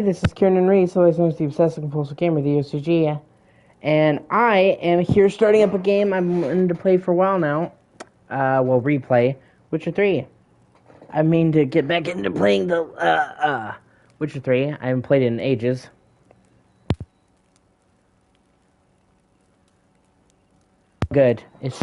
This is Kieran Reese, otherwise known as the Obsessive Compulsive Gamer, the O.C.G. And I am here starting up a game I've wanted to play for a while now. Replay Witcher 3. I mean to get back into playing the Witcher 3. I haven't played it in ages. Good. It's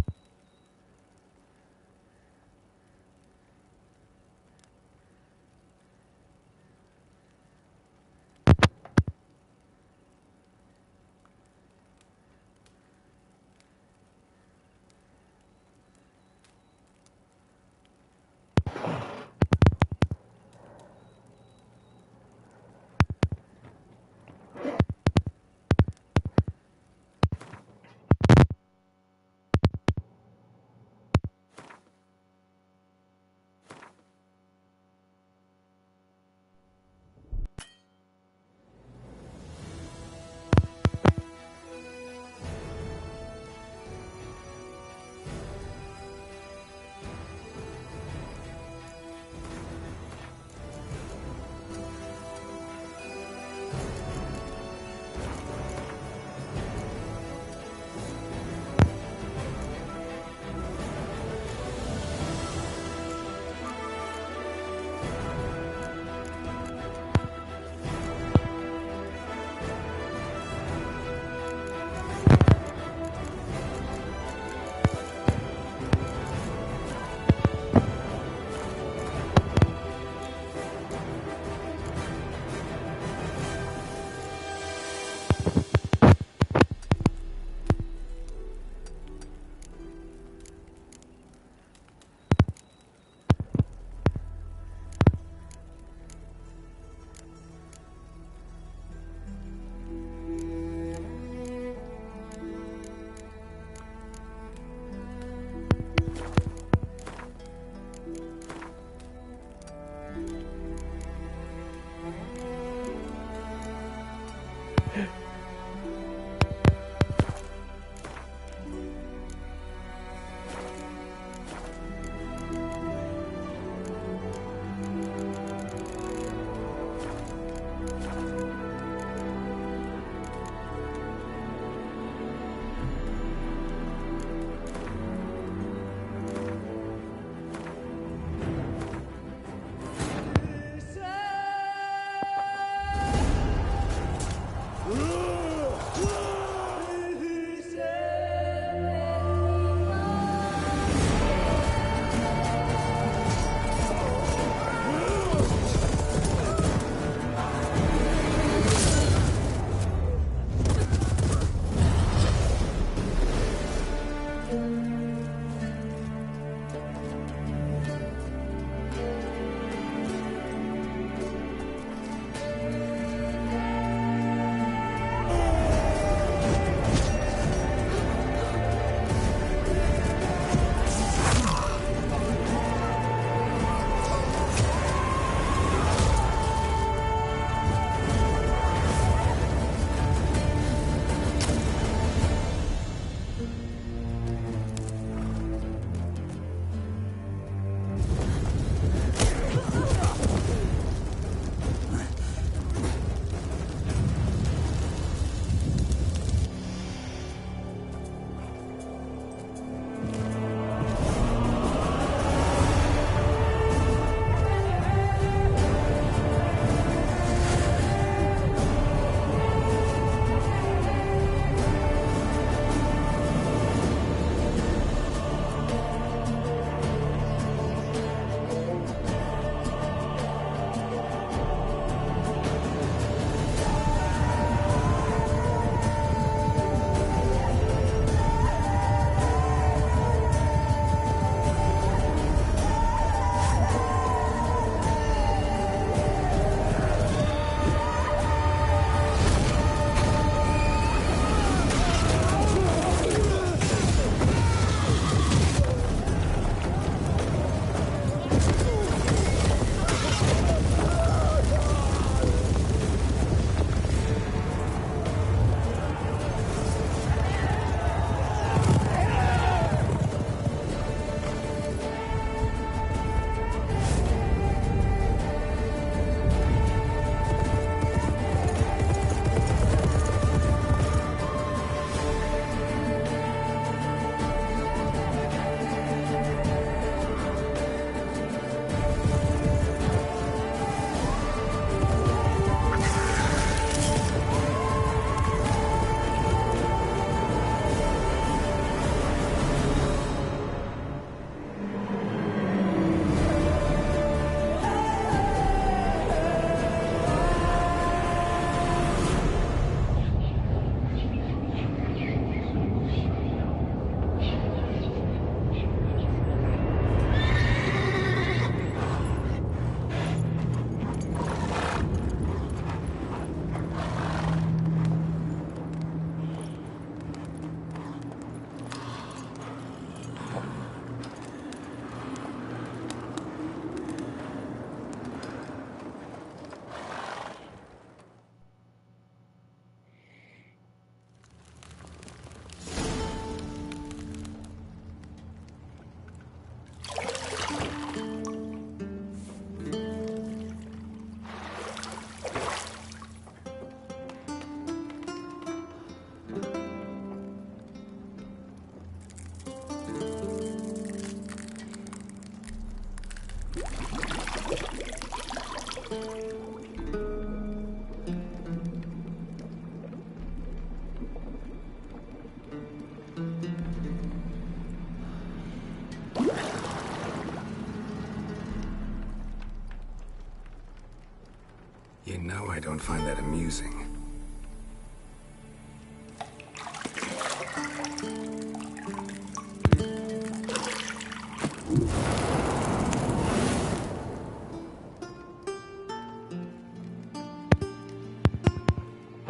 I don't find that amusing.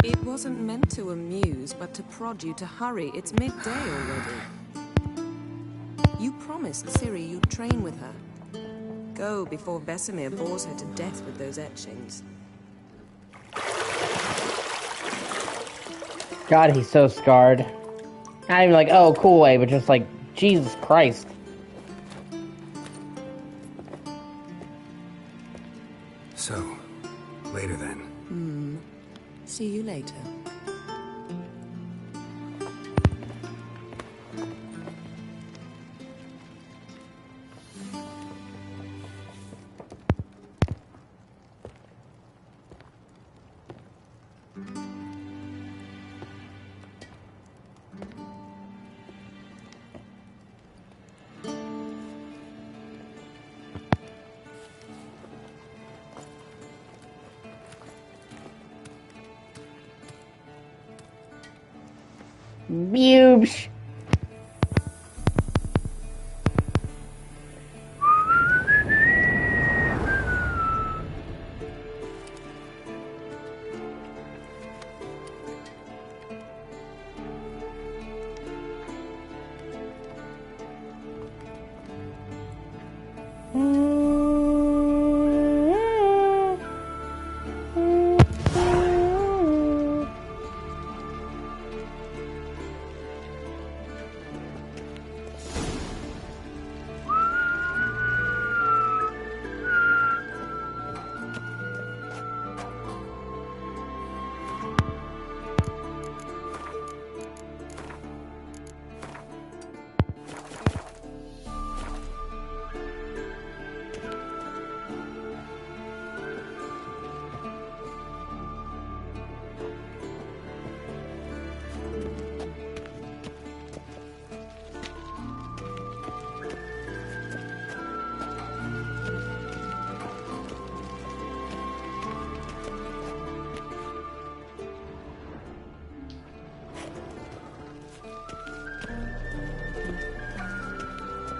It wasn't meant to amuse, but to prod you to hurry. It's midday already. You promised Ciri you'd train with her. Go before Vesemir bores her to death with those etchings. God, he's so scarred. Not even like, oh, cool way, but just like, Jesus Christ. So, later then. See you later. Boobs.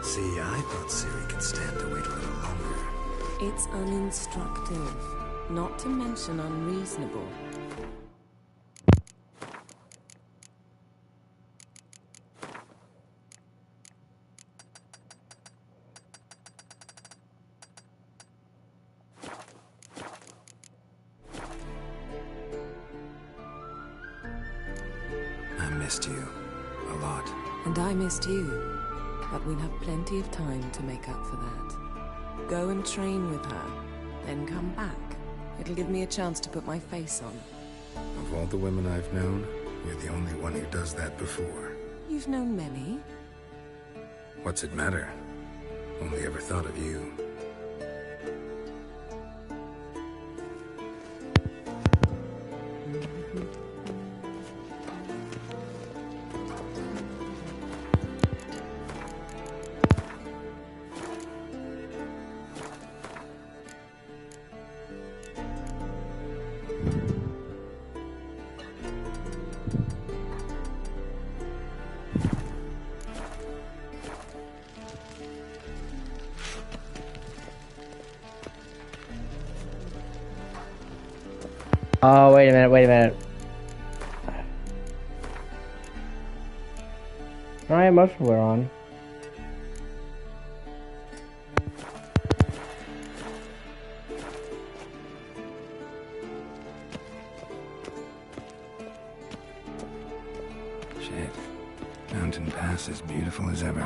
See, I thought Ciri could stand to wait a little longer. It's uninstructive, not to mention unreasonable. I missed you a lot. And I missed you. But we'll have plenty of time to make up for that. Go and train with her, then come back. It'll give me a chance to put my face on. Of all the women I've known, you're the only one who does that before. You've known many. What's it matter? Only ever thought of you. Oh, wait a minute, wait a minute. My emotions were on. Shit. Mountain Pass as beautiful as ever.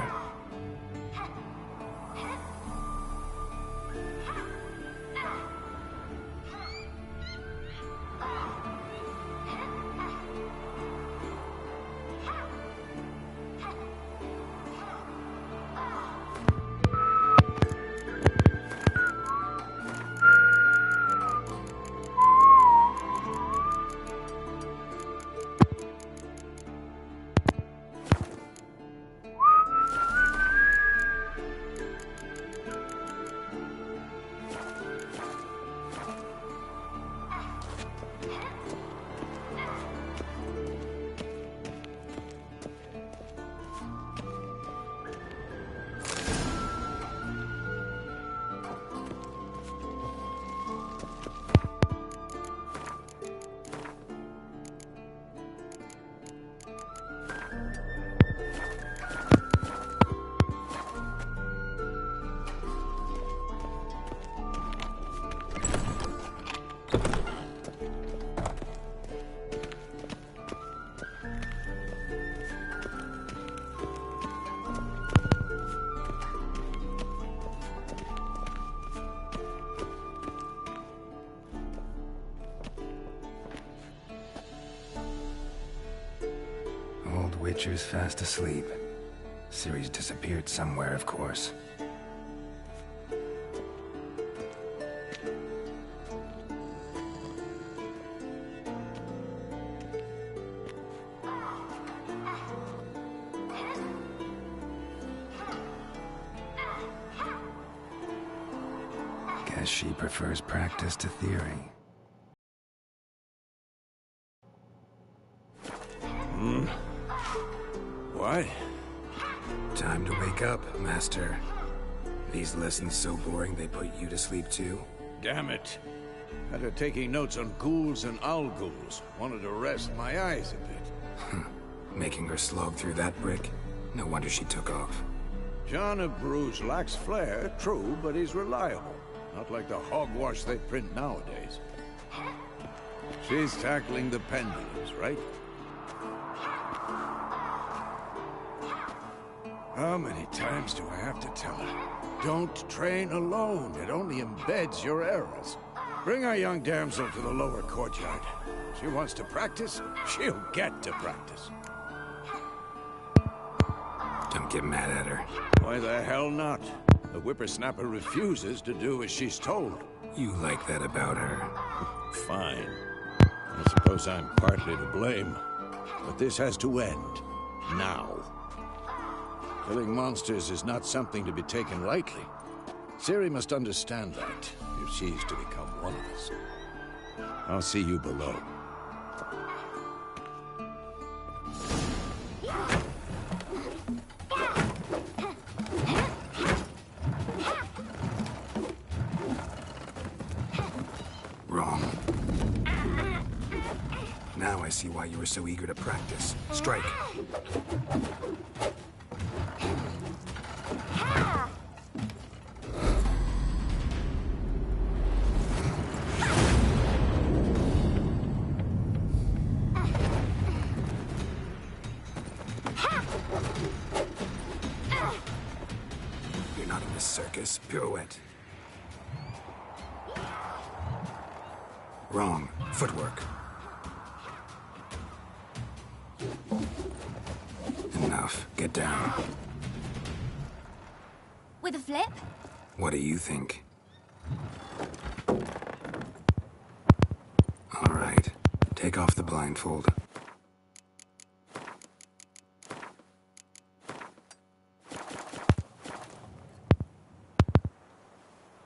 Witcher's fast asleep. Ciri's disappeared somewhere, of course. Guess she prefers practice to theory. What? Time to wake up, Master. These lessons so boring they put you to sleep too? Damn it. Had her taking notes on ghouls and owl ghouls. Wanted to rest my eyes a bit. Making her slog through that brick? No wonder she took off. John of Bruges lacks flair, true, but he's reliable. Not like the hogwash they print nowadays. She's tackling the pendulums, right? How many times do I have to tell her? Don't train alone. It only embeds your errors. Bring our young damsel to the lower courtyard. She wants to practice, she'll get to practice. Don't get mad at her. Why the hell not? The whippersnapper refuses to do as she's told. You like that about her. Fine. I suppose I'm partly to blame. But this has to end. Now. Killing monsters is not something to be taken lightly. Ciri must understand that, if she's to become one of us. I'll see you below. Wrong. Now I see why you were so eager to practice. Strike. You're not in a circus. Pirouette. Wrong. Footwork. Enough. Get down. With a flip? What do you think? All right. Take off the blindfold.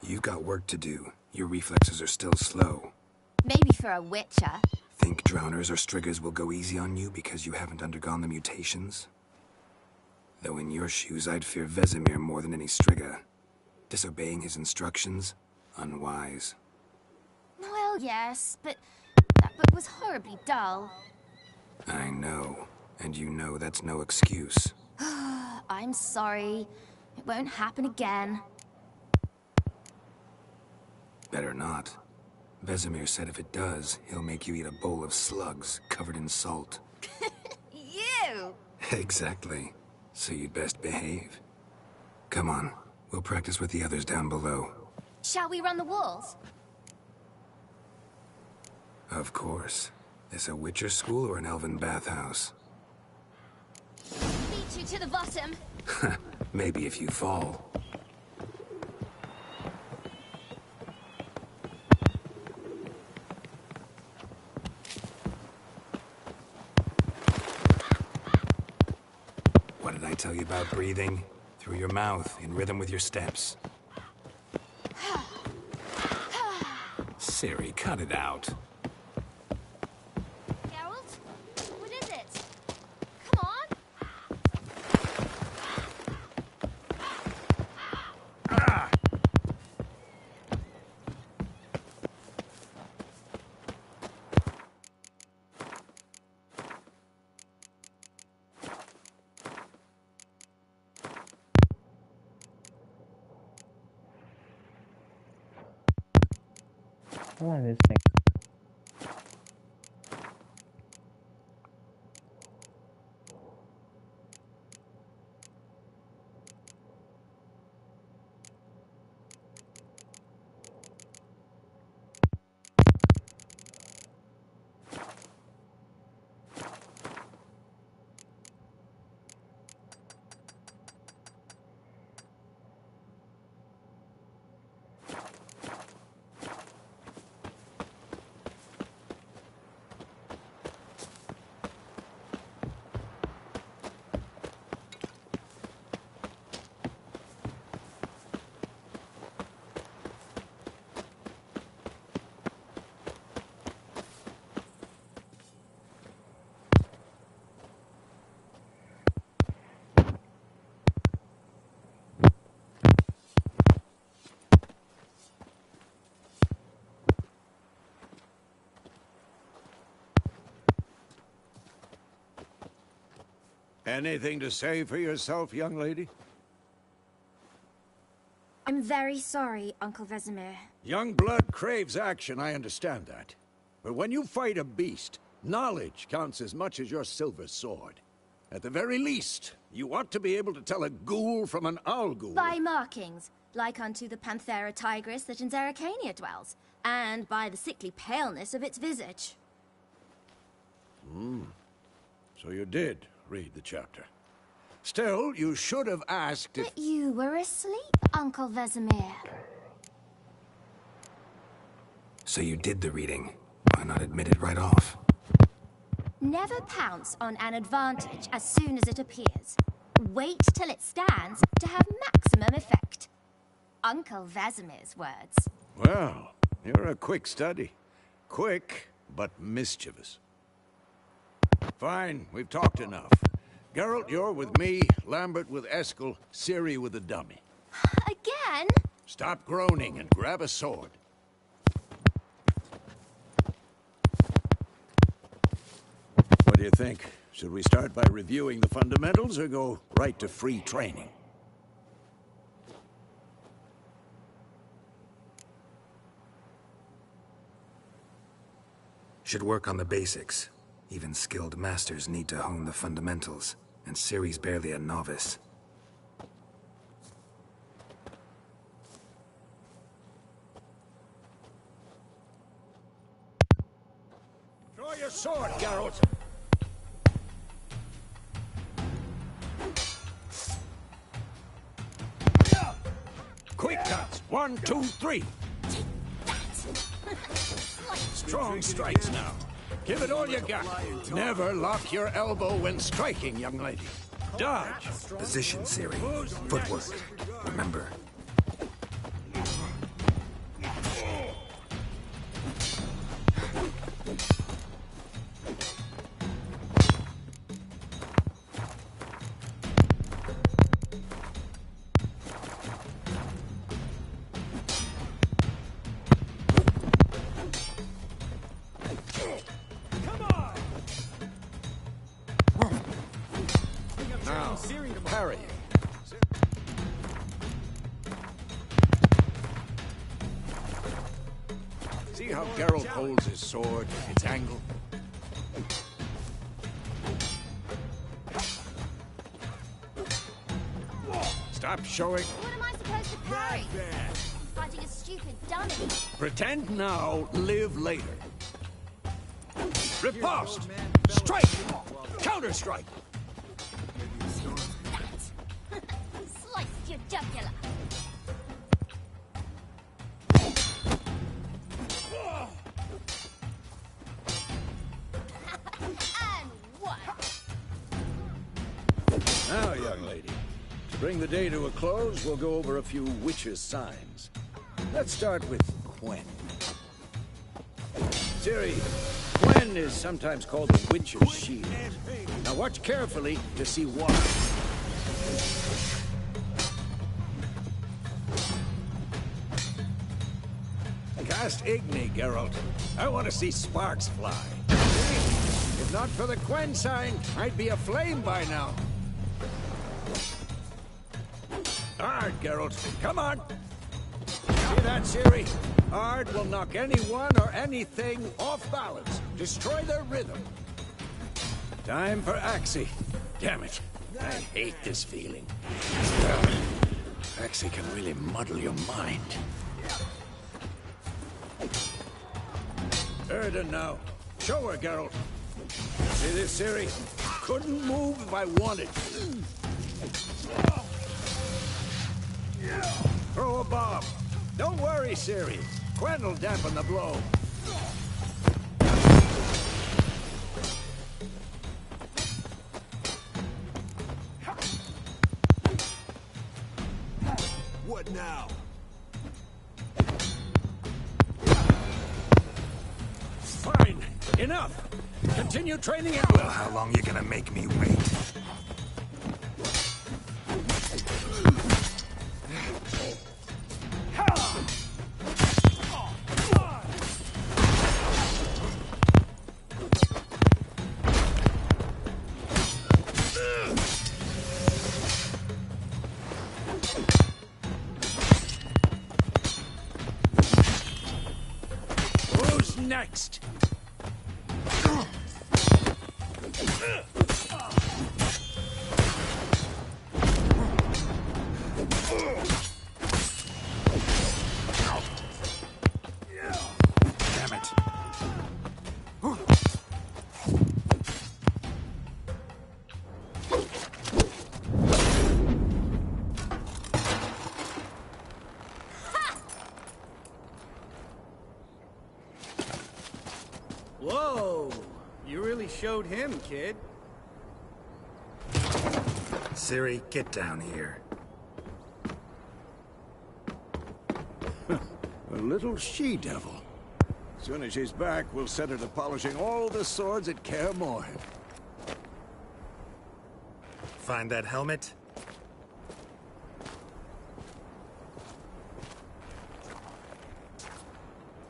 You've got work to do. Your reflexes are still slow. Maybe for a witcher. Think drowners or striggers will go easy on you because you haven't undergone the mutations? Though in your shoes, I'd fear Vesemir more than any strigger. Disobeying his instructions? Unwise. Well, yes, but that book was horribly dull. I know. And you know that's no excuse. I'm sorry. It won't happen again. Better not. Vesemir said if it does, he'll make you eat a bowl of slugs covered in salt. You! Exactly. So you'd best behave. Come on. We'll practice with the others down below. Shall we run the walls? Of course. This a Witcher school or an elven bathhouse? Beat you to the bottom. Maybe if you fall. What did I tell you about breathing? Through your mouth, in rhythm with your steps. Ciri, cut it out. Geralt? What is it? Come on! I like this thing. Anything to say for yourself, young lady? I'm very sorry, Uncle Vesemir. Young blood craves action, I understand that. But when you fight a beast, knowledge counts as much as your silver sword. At the very least, you ought to be able to tell a ghoul from an owl ghoul. By markings, like unto the Panthera tigris that in Zerrikania dwells, and by the sickly paleness of its visage. So you did read the chapter. Still, you should have asked if... But you were asleep, Uncle Vesemir. So you did the reading. Why not admit it right off? Never pounce on an advantage as soon as it appears. Wait till it stands to have maximum effect. Uncle Vesemir's words. Well, you're a quick study. Quick, but mischievous. Fine, we've talked enough. Geralt, you're with me, Lambert with Eskel, Ciri with the dummy. Again? Stop groaning and grab a sword. What do you think? Should we start by reviewing the fundamentals or go right to free training? Should work on the basics. Even skilled masters need to hone the fundamentals, and Ciri's barely a novice. Draw your sword, Geralt! Quick cuts! 1, 2, 3! Strong strikes now. Give it all you got. Never lock your elbow when striking, young lady. Dodge. Position, Ciri. Footwork. Remember. Now, parry. See how Geralt holds his sword, its angle? Stop showing. What am I supposed to parry? Fighting a stupid dummy. Pretend now, live later. Riposte! Strike! Counter-strike! Sliced your jugular. And what? Now, young lady, to bring the day to a close, we'll go over a few witches' signs. Let's start with Quen. Ciri, Quen is sometimes called the witch's shield. Now watch carefully to see why. Cast Igni, Geralt. I want to see sparks fly. If not for the Quen sign, I'd be aflame by now. Ard, Geralt. Come on. See that, Ciri? Ard will knock anyone or anything off balance. Destroy their rhythm. Time for Axie. Damn it. I hate this feeling. Axie can really muddle your mind. Erden now. Show her, Geralt. See this, Ciri? Couldn't move if I wanted. Throw a bomb. Don't worry, Ciri. Quen will dampen the blow. What now? Fine. Enough. Continue training at will. Well, how long you gonna make me wait? next. Damn it. Whoa! You really showed him, kid. Ciri, get down here. A little she-devil. Soon as she's back, we'll set her to polishing all the swords at Kaer Morhen. Find that helmet?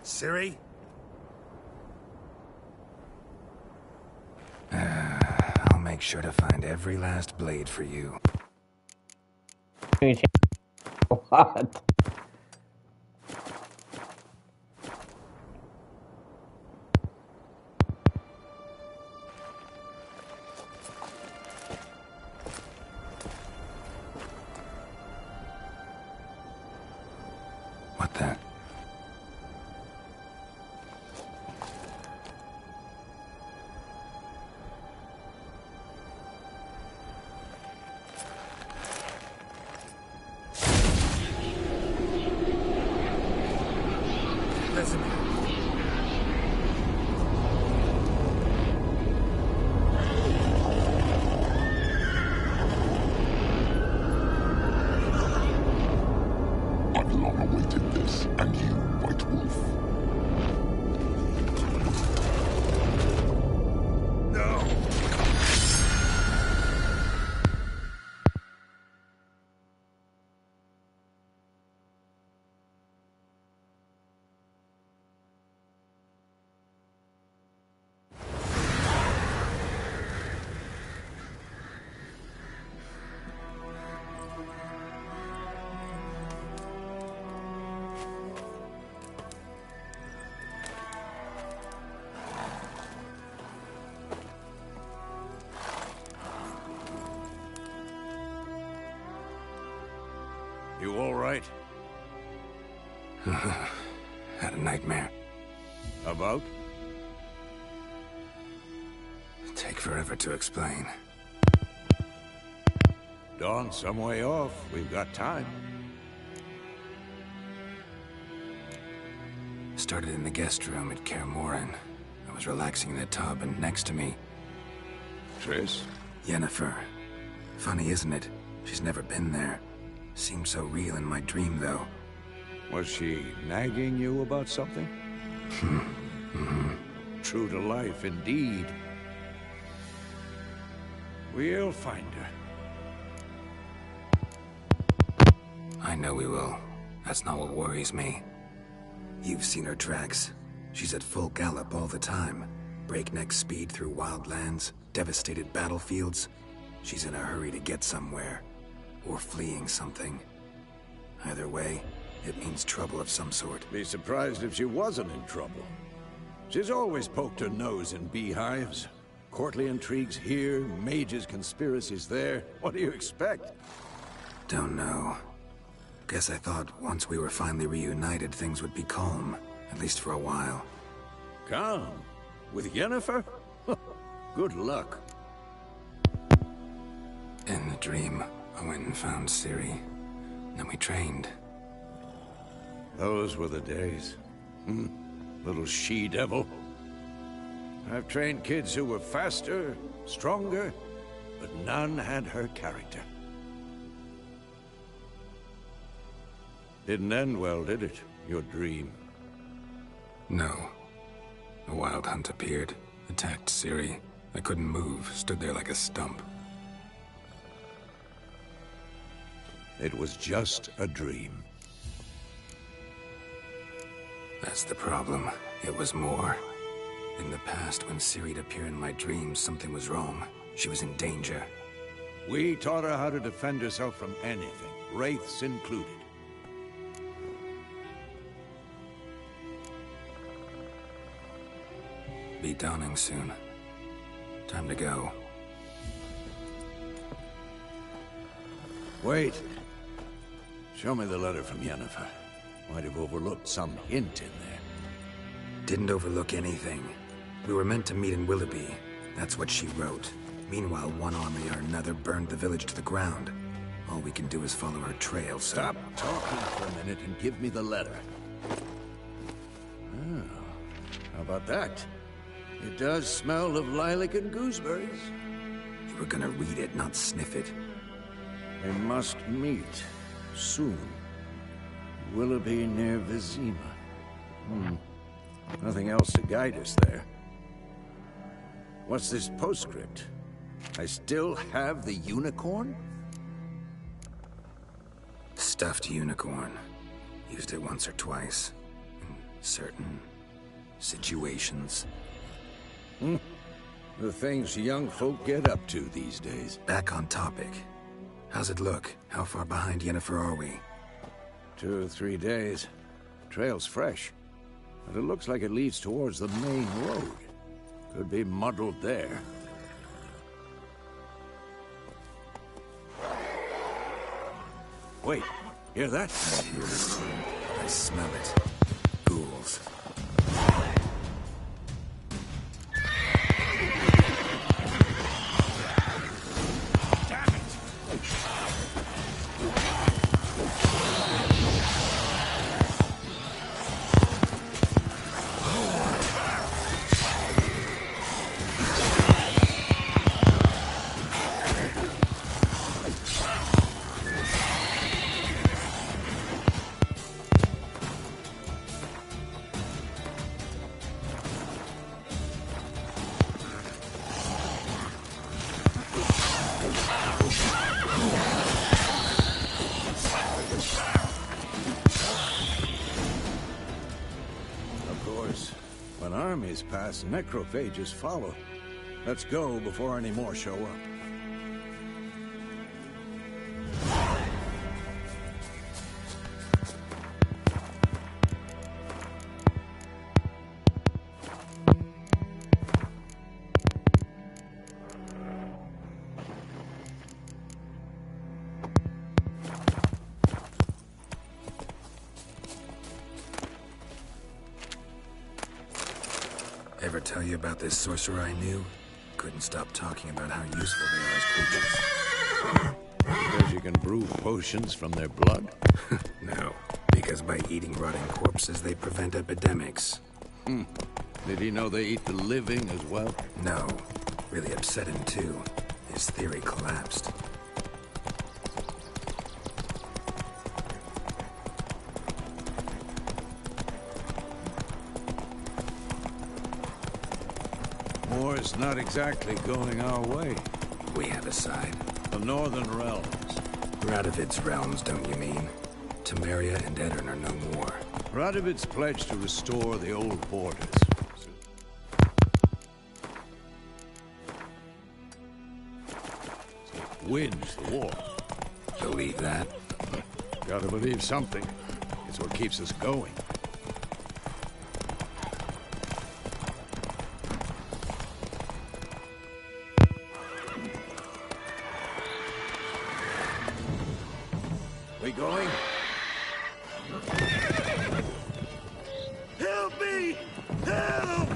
Ciri? I'll make sure to find every last blade for you. A lot. What the? I've long awaited this, and you, White Wolf. No! You all right? Had a nightmare. About? Take forever to explain. Dawn's some way off. We've got time. Started in the guest room at Kaer Morhen. I was relaxing in the tub, and next to me, Triss? Yennefer. Funny, isn't it? She's never been there. Seemed so real in my dream, though. Was she nagging you about something? True to life, indeed. We'll find her. I know we will. That's not what worries me. You've seen her tracks. She's at full gallop all the time. Breakneck speed through wild lands, devastated battlefields. She's in a hurry to get somewhere. Or fleeing something. Either way, it means trouble of some sort. Be surprised if she wasn't in trouble. She's always poked her nose in beehives. Courtly intrigues here, mages' conspiracies there. What do you expect? Don't know. Guess I thought once we were finally reunited, things would be calm. At least for a while. Calm? With Yennefer? Good luck. In the dream, I went and found Ciri. Then we trained. Those were the days. Little she-devil. I've trained kids who were faster, stronger, but none had her character. Didn't end well, did it? Your dream? No. A wild hunt appeared, attacked Ciri. I couldn't move, stood there like a stump. It was just a dream. That's the problem. It was more. In the past, when Ciri'd appear in my dreams, something was wrong. She was in danger. We taught her how to defend herself from anything, wraiths included. be dawning soon. Time to go. Wait. Show me the letter from Yennefer. Might have overlooked some hint in there. Didn't overlook anything. We were meant to meet in Willoughby. That's what she wrote. Meanwhile, one army or another burned the village to the ground. All we can do is follow her trail, so... Stop talking for a minute and give me the letter. Oh, how about that? It does smell of lilac and gooseberries. You were gonna read it, not sniff it. We must meet soon. Willoughby near Vizima. Nothing else to guide us there. What's this postscript? I still have the unicorn? Stuffed unicorn. Used it once or twice. In certain situations. The things young folk get up to these days. Back on topic. How's it look? How far behind Yennefer are we? 2 or 3 days. Trail's fresh. But it looks like it leads towards the main road. Could be muddled there. Wait, hear that? I hear it. I smell it. Ghouls. Armies pass, necrophages follow. Let's go before any more show up. Ever tell you about this sorcerer I knew? Couldn't stop talking about how useful they are as creatures. Because you can brew potions from their blood? No, because by eating rotting corpses, they prevent epidemics. Did he know they eat the living as well? No. Really upset him, too. His theory collapsed. War's not exactly going our way. We have a side. The Northern Realms. Radovid's realms, don't you mean? Temeria and Edirn are no more. Radovid's pledged to restore the old borders. Wins the war. Believe that? Gotta believe something. It's what keeps us going. We going? Help me! Help!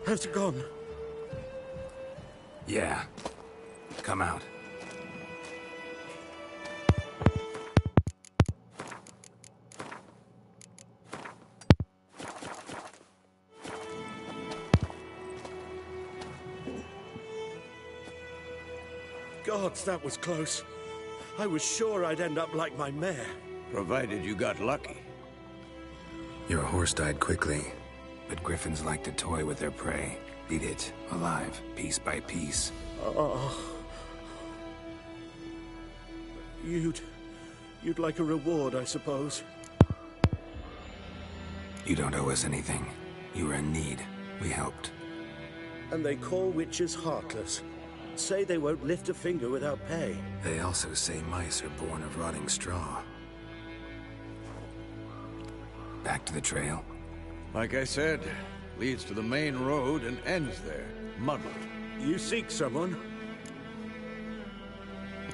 Has it gone? Yeah. Come out. gods, that was close. I was sure I'd end up like my mare. Provided you got lucky. Your horse died quickly, but griffins like to toy with their prey. Eat it, alive, piece by piece. Oh. You'd like a reward, I suppose. You don't owe us anything. You were in need. We helped. And they call witches heartless. Say they won't lift a finger without pay. They also say mice are born of rotting straw. Back to the trail? Like I said, leads to the main road and ends there, muddled. You seek someone?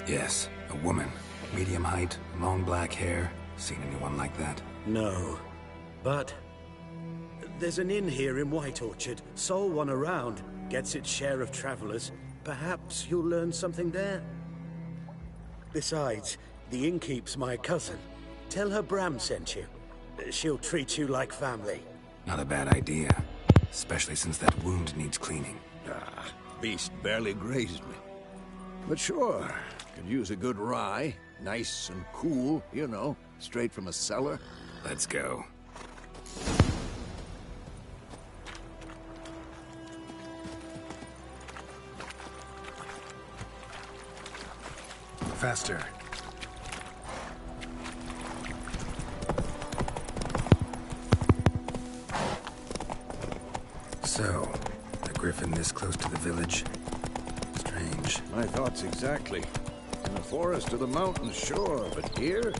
Yes, a woman. Medium height, long black hair. Seen anyone like that? No. But there's an inn here in White Orchard. Sole one around. Gets its share of travelers. Perhaps you'll learn something there? Besides, the innkeep's my cousin. Tell her Bram sent you. She'll treat you like family. Not a bad idea. Especially since that wound needs cleaning. Ah, beast barely grazed me. But sure, could use a good rye. Nice and cool, you know, straight from a cellar. Let's go. Faster. So, a griffin this close to the village? Strange. My thoughts exactly. In the forest or the mountains, sure, but here?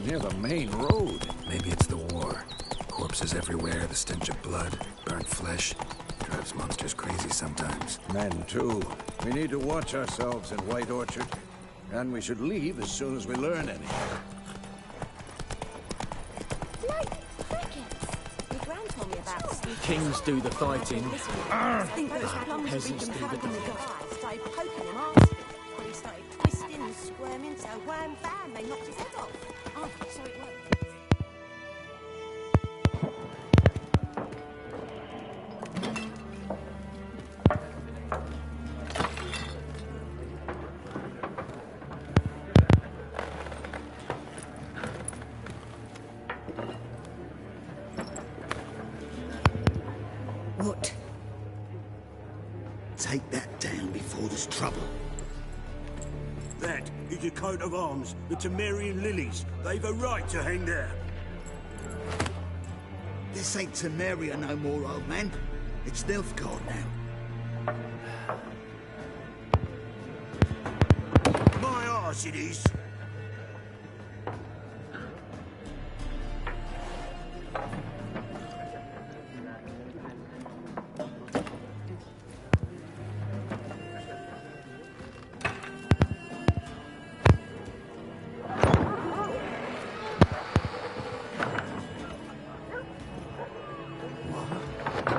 Near the main road. Maybe it's the war. Corpses everywhere, the stench of blood, burnt flesh. Drives monsters crazy sometimes. Men, too. We need to watch ourselves in White Orchard. And we should leave as soon as we learn anything. Like crickets. My gran told me about sneaking. Kings do the fighting. Peasants do the dying. Started poking him arse. When he started twisting and squirming, so wham bam, they knocked his head off. Oh, so it worked. What? Take that down before there's trouble. That is a coat of arms, the Temerian lilies. They've a right to hang there. This ain't Temeria no more, old man. It's Nilfgaard now. My arse it is.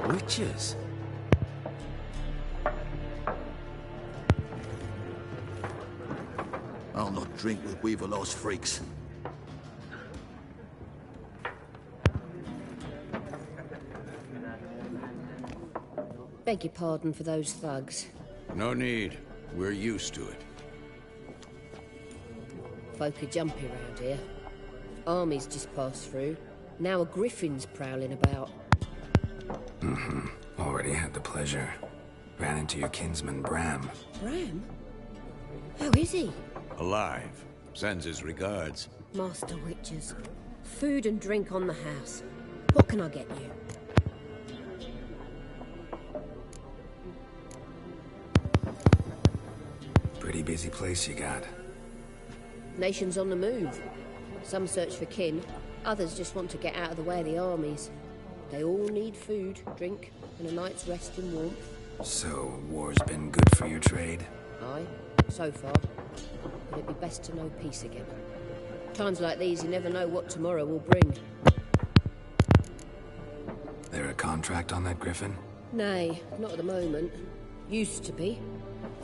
Witches? I'll not drink with Weaverlost freaks. Beg your pardon for those thugs. No need. We're used to it. Folk are jumpy around here. Armies just passed through. Now a griffin's prowling about. Mm-hmm. Already had the pleasure. Ran into your kinsman, Bram. Bram? How is he? Alive. Sends his regards. Master Witches. Food and drink on the house. What can I get you? Pretty busy place you got. Nations on the move. Some search for kin. Others just want to get out of the way of the armies. They all need food, drink, and a night's rest and warmth. So, war's been good for your trade? Aye, so far. But it'd be best to know peace again. Times like these, you never know what tomorrow will bring. There a contract on that griffin? Nay, not at the moment. Used to be.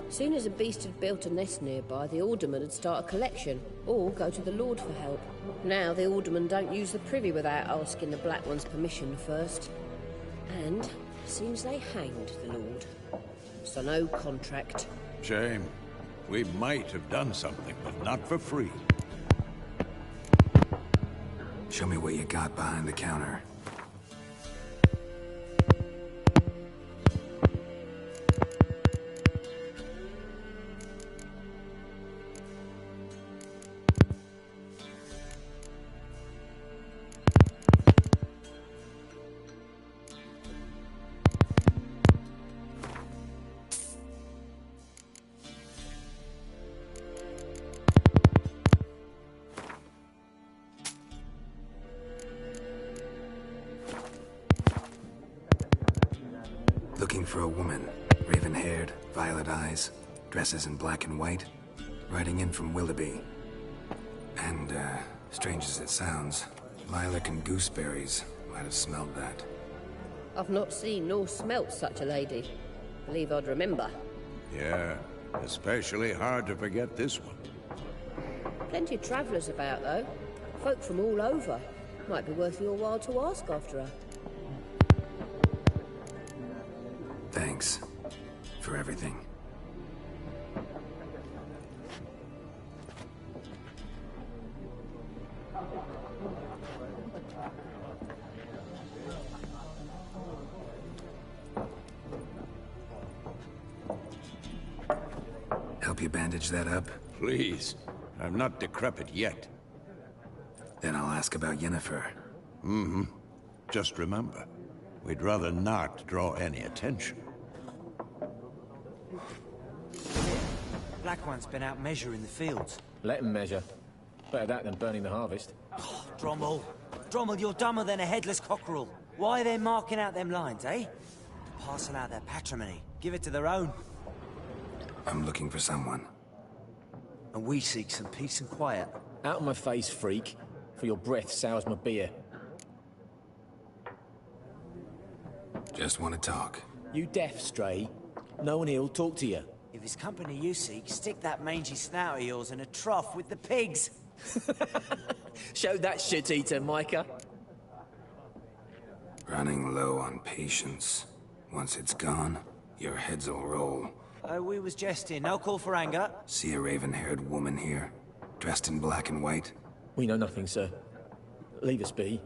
Soon as a beast had built a nest nearby, the alderman would start a collection, or go to the Lord for help. Now the aldermen don't use the privy without asking the Black One's permission first. And seems they hanged the Lord. So no contract. Shame. We might have done something, but not for free. Show me what you got behind the counter. Looking for a woman. Raven-haired, violet eyes, dresses in black and white. Riding in from Willoughby. And, strange as it sounds, lilac and gooseberries might have smelled that. I've not seen nor smelt such a lady. Believe I'd remember. Yeah, especially hard to forget this one. Plenty of travellers about, though. Folk from all over. Might be worth your while to ask after her. Thanks for everything. Help you bandage that up? Please. I'm not decrepit yet. Then I'll ask about Yennefer. Mm-hmm. Just remember, we'd rather not draw any attention. Black One's been out measuring the fields. Let him measure. Better that than burning the harvest. Oh, Drommel. Drommel, you're dumber than a headless cockerel. Why are they marking out them lines, eh? To parcel out their patrimony. Give it to their own. I'm looking for someone. And we seek some peace and quiet. Out of my face, freak. For your breath sours my beer. Just want to talk. You deaf, Stray? No one here'll talk to you. If it's company you seek, stick that mangy snout of yours in a trough with the pigs. Show that shit-eater, Micah. Running low on patience. Once it's gone, your heads will roll. We was jesting. No call for anger. See a raven-haired woman here, dressed in black and white? We know nothing, sir. Leave us be.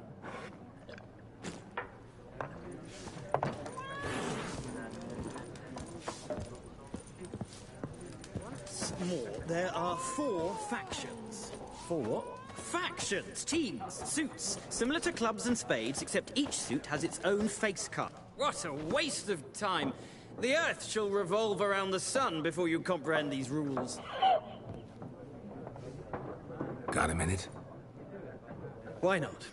More, there are 4 factions. 4 what? Factions, teams, suits. Similar to clubs and spades, except each suit has its own face cut. What a waste of time. The Earth shall revolve around the sun before you comprehend these rules. Got a minute? Why not?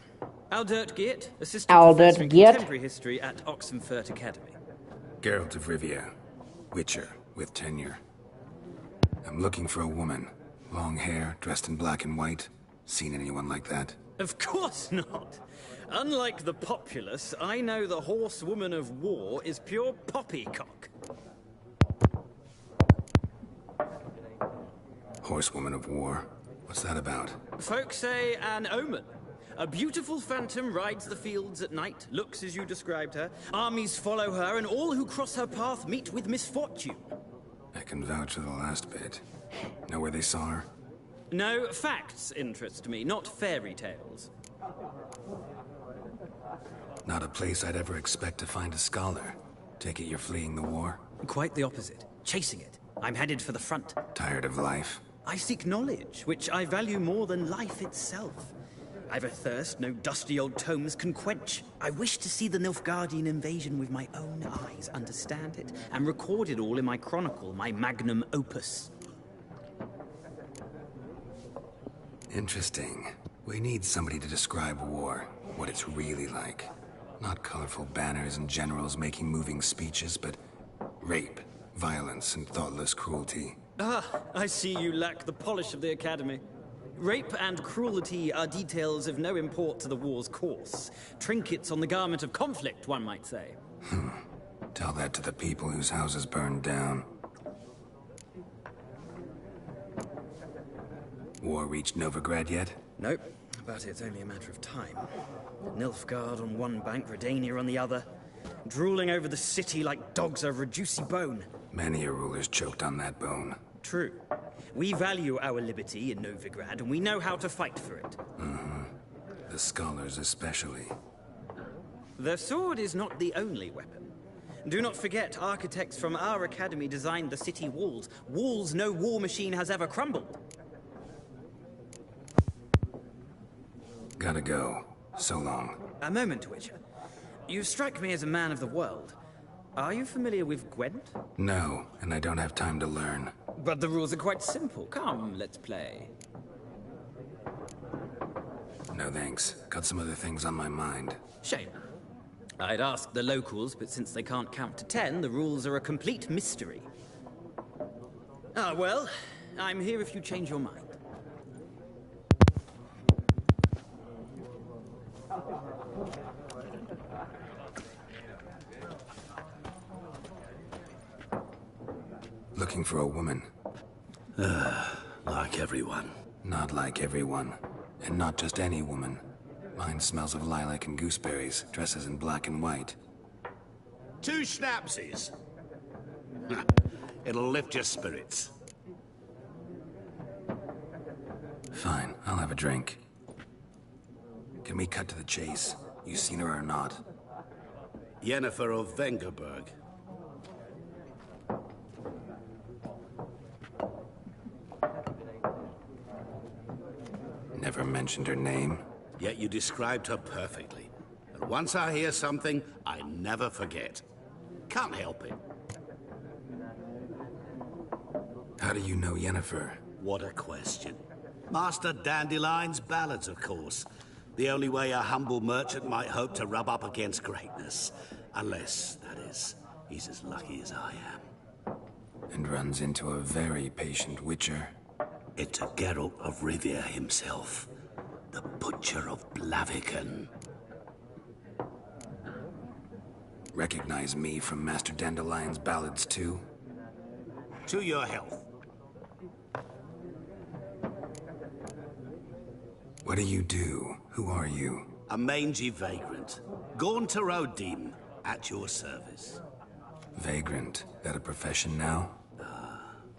Aldert Geert, Assistant Professor in Contemporary History at Oxenfurt Academy. Geralt of Rivia, Witcher, with tenure. I'm looking for a woman. Long hair, dressed in black and white. Seen anyone like that? Of course not. Unlike the populace, I know the horsewoman of war is pure poppycock. Horsewoman of war? What's that about? Folk say an omen. A beautiful phantom rides the fields at night, looks as you described her. Armies follow her, and all who cross her path meet with misfortune. I can vouch for the last bit. Know where they saw her? No, facts interest me, not fairy tales. Not a place I'd ever expect to find a scholar. Take it you're fleeing the war? Quite the opposite. Chasing it. I'm headed for the front. Tired of life? I seek knowledge, which I value more than life itself. I've a thirst no dusty old tomes can quench. I wish to see the Nilfgaardian invasion with my own eyes, understand it, and record it all in my chronicle, my magnum opus. Interesting. We need somebody to describe war, what it's really like. Not colorful banners and generals making moving speeches, but rape, violence, and thoughtless cruelty. Ah, I see you lack the polish of the Academy. Rape and cruelty are details of no import to the war's course. Trinkets on the garment of conflict, one might say. Tell that to the people whose houses burned down. War reached Novigrad yet? Nope, but it's only a matter of time. Nilfgaard on one bank, Redania on the other. Drooling over the city like dogs over a juicy bone. Many a ruler's choked on that bone. True. We value our liberty in Novigrad, and we know how to fight for it. The scholars especially. The sword is not the only weapon. Do not forget, architects from our academy designed the city walls. Walls no war machine has ever crumbled. Gotta go. So long. A moment, Witcher. You strike me as a man of the world. Are you familiar with Gwent? No, and I don't have time to learn. But the rules are quite simple. Come, let's play. No thanks. Got some other things on my mind. Shame. I'd ask the locals, but since they can't count to 10, the rules are a complete mystery. Ah, well, I'm here if you change your mind. Looking for a woman. Like everyone. Not like everyone. And not just any woman. Mine smells of lilac and gooseberries, dresses in black and white. 2 schnapsies. It'll lift your spirits. Fine, I'll have a drink. Can we cut to the chase? You seen her or not? Yennefer of Vengerberg. Never mentioned her name. Yet you described her perfectly. And once I hear something, I never forget. Can't help it. How do you know Yennefer? What a question. Master Dandelion's ballads, of course. The only way a humble merchant might hope to rub up against greatness. Unless, that is, he's as lucky as I am. And runs into a very patient witcher. It's a Geralt of Rivia himself. The Butcher of Blaviken. Recognize me from Master Dandelion's ballads too? To your health. What do you do? Who are you? A mangy vagrant. Gaunter Odim, at your service. Vagrant? That a profession now?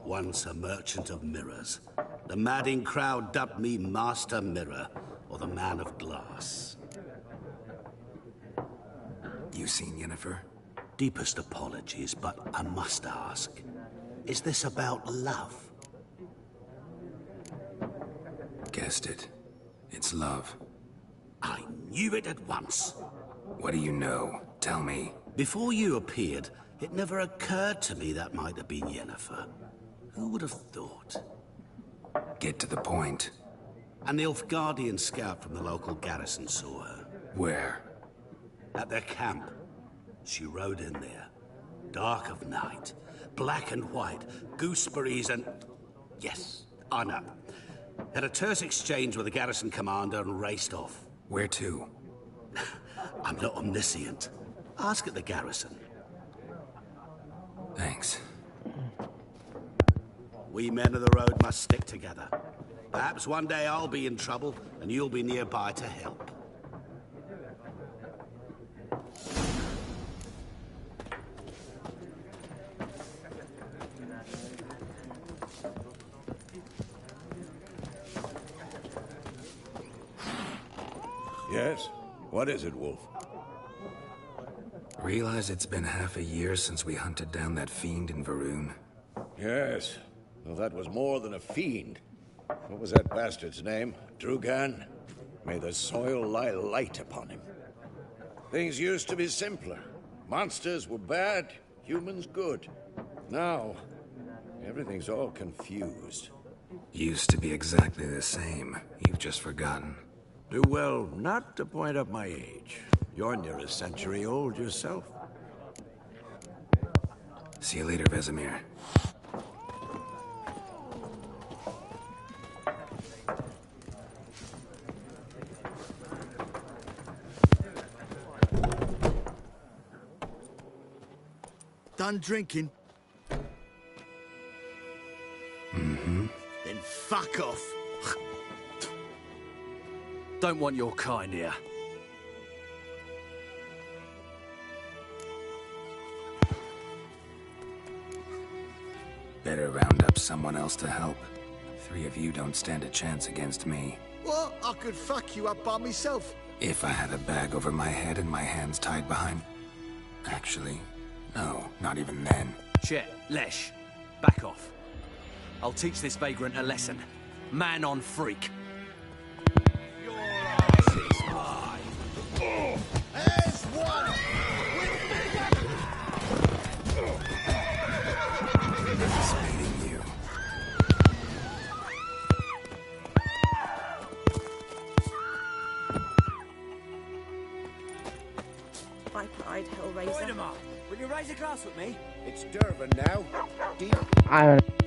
Once a merchant of mirrors. The madding crowd dubbed me Master Mirror, or the Man of Glass. You seen Yennefer? Deepest apologies, but I must ask. Is this about love? Guessed it. It's love. I knew it at once. What do you know? Tell me. Before you appeared, it never occurred to me that might have been Yennefer. Who would have thought? Get to the point. An Nilfgaardian scout from the local garrison saw her. Where? At their camp. She rode in there. Dark of night. Black and white. Gooseberries and... Yes, I know. Had a terse exchange with the garrison commander and raced off. Where to? I'm not omniscient. Ask at the garrison. Thanks. We men of the road must stick together. Perhaps one day I'll be in trouble, and you'll be nearby to help. Yes? What is it, Wolf? Realize it's been half a year since we hunted down that fiend in Varun? Yes. Well, that was more than a fiend. What was that bastard's name? Drugan? May the soil lie light upon him. Things used to be simpler. Monsters were bad, humans good. Now, everything's all confused. Used to be exactly the same. You've just forgotten. Do well not to point up my age. You're near a century old yourself. See you later, Vesemir. Done drinking? Mm-hmm. Then fuck off. Don't want your kind here. better round up someone else to help. 3 of you don't stand a chance against me. What? I could fuck you up by myself. If I had a bag over my head and my hands tied behind... Actually, no, not even then. Chet, Lesh, back off. I'll teach this vagrant a lesson. Man on freak. There's one! It's beating you. I cried, Hellraiser. Will you raise a glass with me? It's Durban now. I don't